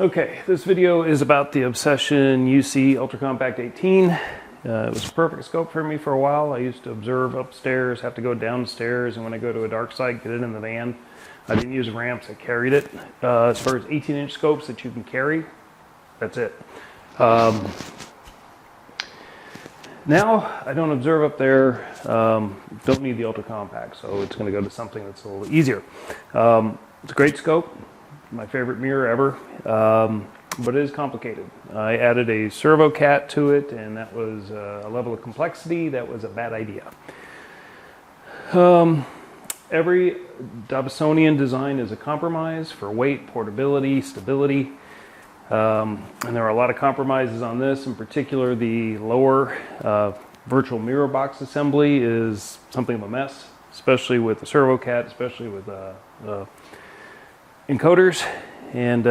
Okay, this video is about the Obsession UC UltraCompact 18. It was a perfect scope for me for a while. I used to observe upstairs, have to go downstairs, and when I go to a dark site, get it in the van. I didn't use ramps, I carried it. As far as 18-inch scopes that you can carry, that's it. Now, I don't observe up there, don't need the UltraCompact, so it's going to go to something that's a little easier. It's a great scope, my favorite mirror ever, but it is complicated. I added a servo cat to it, and that was a level of complexity that was a bad idea. Every dobsonian design is a compromise for weight, portability, stability. And there are a lot of compromises on this. In particular, the lower virtual mirror box assembly is something of a mess, especially with the servo cat, especially with the encoders. And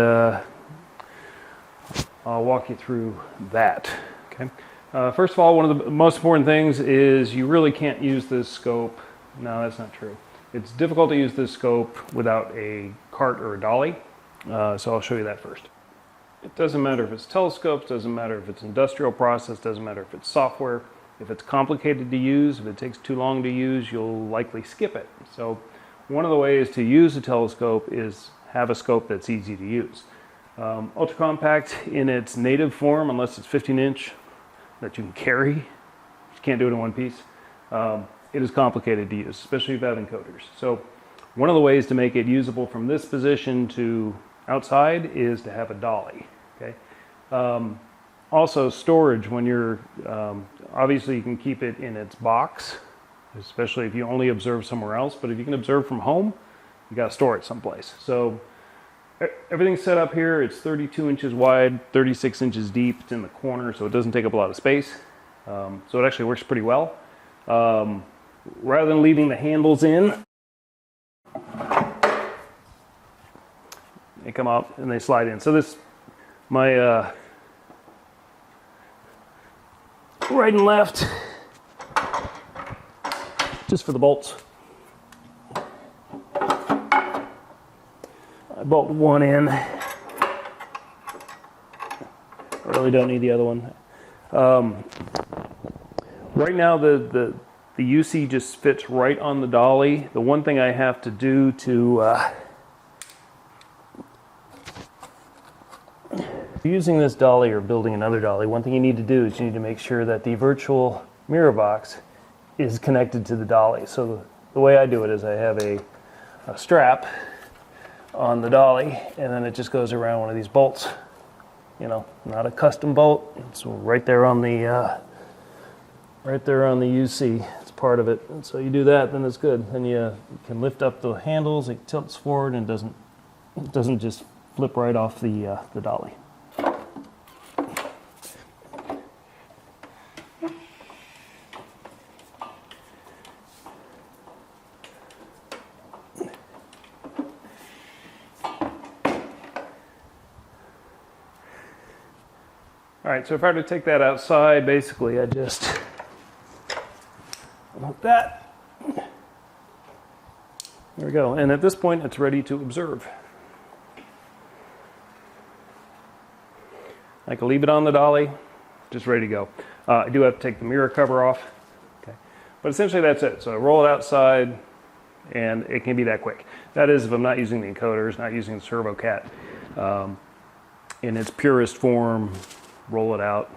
I'll walk you through that. Okay. First of all, one of the most important things is you really can't use this scope. No, that's not true. It's difficult to use this scope without a cart or a dolly. So I'll show you that first. It doesn't matter if it's telescopes, doesn't matter if it's industrial process, doesn't matter if it's software. If it's complicated to use, if it takes too long to use, you'll likely skip it. So one of the ways to use a telescope is have a scope that's easy to use. UltraCompact in its native form, unless it's 15-inch that you can carry, you can't do it in one piece, it is complicated to use, especially if you have encoders. So one of the ways to make it usable from this position to outside is to have a dolly. Okay. Also storage, when you're obviously you can keep it in its box, especially if you only observe somewhere else, but if you can observe from home, you got to store it someplace. So everything's set up here. It's 32 inches wide, 36 inches deep. It's in the corner, so it doesn't take up a lot of space. So it actually works pretty well. Rather than leaving the handles in, they come out and they slide in. So this, my right and left, just for the bolts. I bolt one in. I really don't need the other one. Right now the UC just fits right on the dolly. The one thing I have to do to using this dolly or building another dolly, one thing you need to do is you need to make sure that the virtual mirror box is connected to the dolly. So the way I do it is I have a strap on the dolly, and then it just goes around one of these bolts. You know, not a custom bolt. It's right there on the UC. It's part of it. And so you do that, then it's good. Then you can lift up the handles. It tilts forward and it doesn't just flip right off the dolly. All right, so if I were to take that outside, basically I just like that. There we go. And at this point, it's ready to observe. I can leave it on the dolly, just ready to go. I do have to take the mirror cover off. Okay. But essentially that's it. So I roll it outside, and it can be that quick. That is if I'm not using the encoders, not using the servo cat. In its purest form, roll it out,